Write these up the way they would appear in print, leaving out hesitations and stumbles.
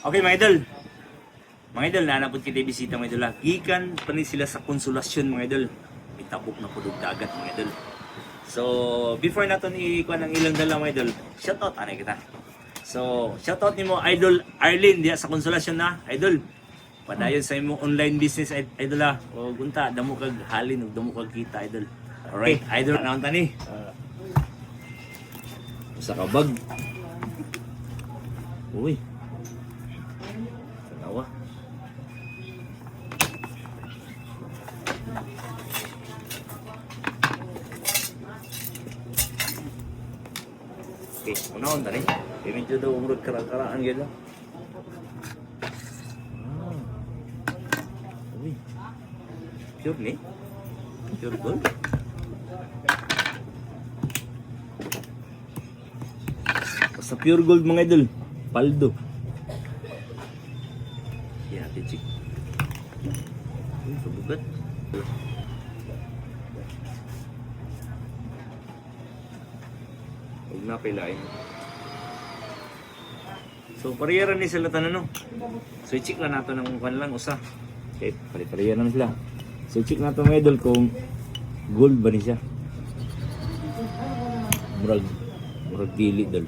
Okay mga idol. Mga idol, nanapod kita bisita mga idol. Gikan pa ni sila sa konsolasyon mga idol. Itabok na pudog dagat mga idol. So, before natin ikuha ng ilang dala mga idol, shoutout anay kita. So, shoutout ni mo Idol Arlene diya sa konsolasyon na idol. Padayon sa imong online business idol ah. O gunta damo kag halin ug damo kag kita idol. Alright, idol naon tani? Usa ka bag. Uy. Tanawa. Okay, unaon tani. Medyo daw umurot karaan gid. Uy. Pure ni. Pure gold. Basta pure gold mga idol. Paldo. Yeah, tichik. Uy, kabugat. Huwag na pilain. So, pariyaran ni sila tanan, no? So, i-check lang nato ng kwan lang, usa. Okay, pari-pariyaran sila. So, i-check nato mga idol kung gold ba ni siya. Murag dili dol.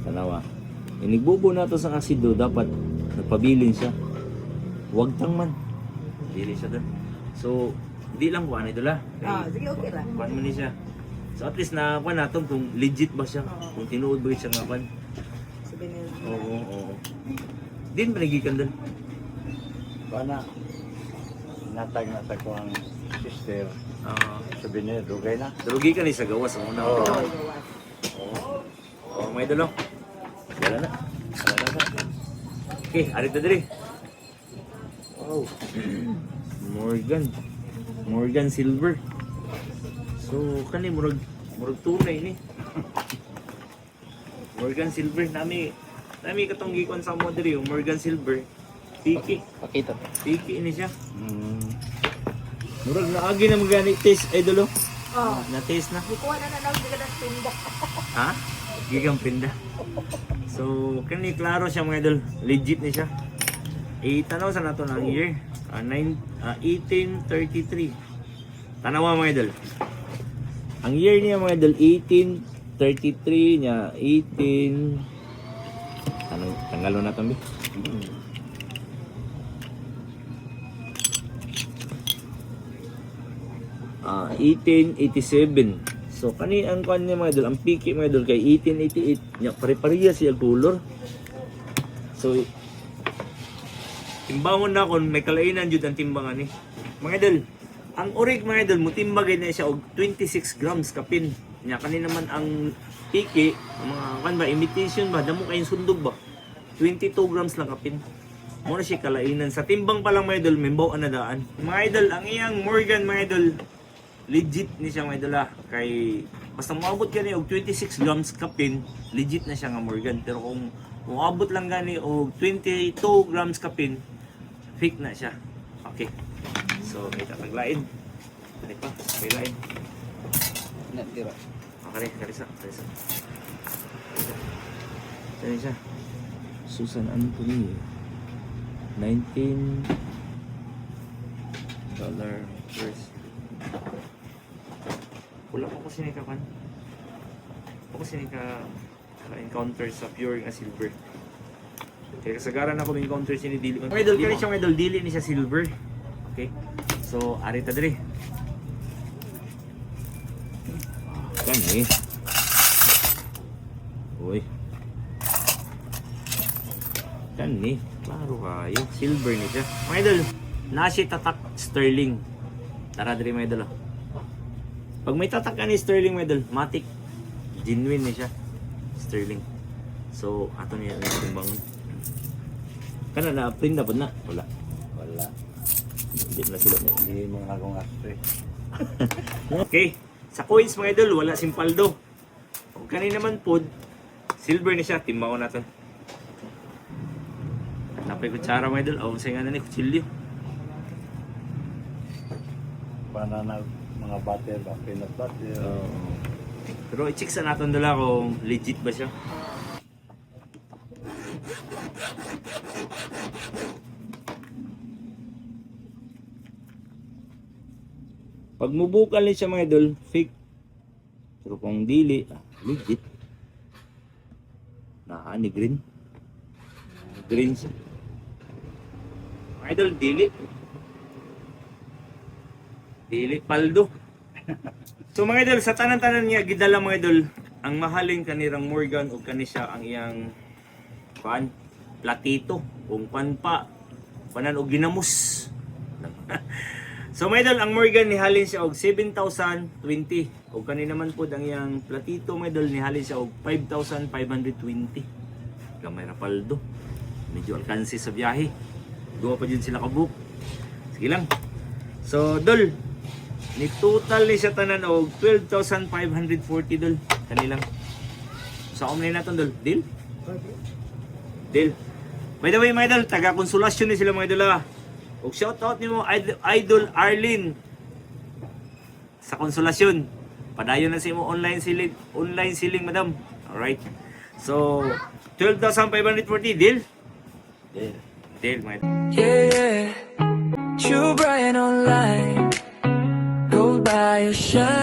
Tanawa. Inigbubo nato sa asido, dapat nagpabilin siya. Huwag tang man. Dili siya dol. So, di lang kuha na idol, ha? Sige, okay lang. Kuha mo ni siya. So, at least na kuha nato kung legit ba siya. Kung tinuod ba siya nga kuha. Sabihin nila. Oo. Din panagikan doon. Bana, natag na sa kuang sister. Sabi niya, dugay na. Drugi ka ni sa gawas ang una. Oo. Oo, may dalo. Wala na. Okay, arito dali. Wow. Morgan silver. So, kani murag tunay ni. Morgan silver nami katong gikon sa mo diri, Morgan silver. Piki Pakita. ini siya. Murag naagi na magani taste idol. Na taste na. Ikuha na lang hindi ka na tinda. Ha? Gigang pinda. So, kani klaro siya mga idol. Legit ni siya. Tanaw sa nato ng year. 1833. Tanawa mga idol. Ang year niya mga idol 1833 niya 18 anong tangalo na tambi? 1887. So kani ang kan niya mga idol, ang piki mga idol kay 1888 nya pare-pareha siya color. So timbangon na kon may kalainan jud ang timbangan ni. Mga idol, ang orig mga idol mutimbagay na siya og 26 grams kapin. Nya kani naman ang piki, ang mga kan ba imitation ba damo kay sundog ba. 22 grams lang kapin. Mo na siya kalainan sa timbang pa lang mga idol, membaw na daan. Mga idol, ang iyang Morgan mga idol legit ni siya mga idol kay basta moabot gani og 26 grams kapin, legit na siya nga Morgan. Pero kung moabot lang gani og 22 grams kapin, fake na siya. Okay. So, may tataglain. Ano pa? May lain. Natira. Okay, karisa. Ano siya? Susan, ano po niya? $19 first. Wala ko kasi nikakan. Ako kasi encounter sa pure nga silver. Kaya kasagaran ako encounter siya ni Dili. Mga idol, kaya siya mga idol, Dili ni siya silver. Okay? So, arita dali. Kani. Uy. Kani. Klaro kayo. Silver ni siya. Mga idol, nasi tatak sterling. Tara dali mga idol. Pag may tatak ka ni sterling mga idol, matic. Genuine ni siya. Sterling. So, ato niya yung bangon. Kana na, print na po na? Wala. Wala. Hindi na sila niya. Hindi mo akong astre. Okay. Sa coins mga idol, wala simpaldo. Kung kanina naman po, silver na siya. Timba ko natin. Tapay kutsara mga idol. O, sa nga na ni kutsilyo. Banana, mga butter, peanut butter. Pero i-check sa natin dala kung legit ba siya. Pag mubukal ni siya mga idol, fake. Pero kung dili, legit. Ni green. Green siya. Mga idol, dili. Dili paldo. So mga idol, sa tanan-tanan niya, gidala mga idol, ang mahaling kanirang Morgan o kanisya ang iyang platito. Kung pa, panan o ginamos. So mga idol, ang Morgan nihalin siya og 7,020. O kanina naman po ang iyang platito mga idol nihalin siya og 5,520. Gamay ra paldo. Medyo alkansi sa biyahe. Duwa pa dyan sila kabuk. Sige lang. So dol, ni total ni siya tanan og 12,540 dol. Kanilang. Sa omni naton dol. Deal? Deal. By the way mga idol, taga-konsolasyon ni sila mga idol ah. Og shoutout nimo Idol Arlene sa konsolasyon. Padayon na si mo online selling madam. Alright. So 12,540 deal? Deal. Deal my. Yeah, true Brian online. Gold by your shine.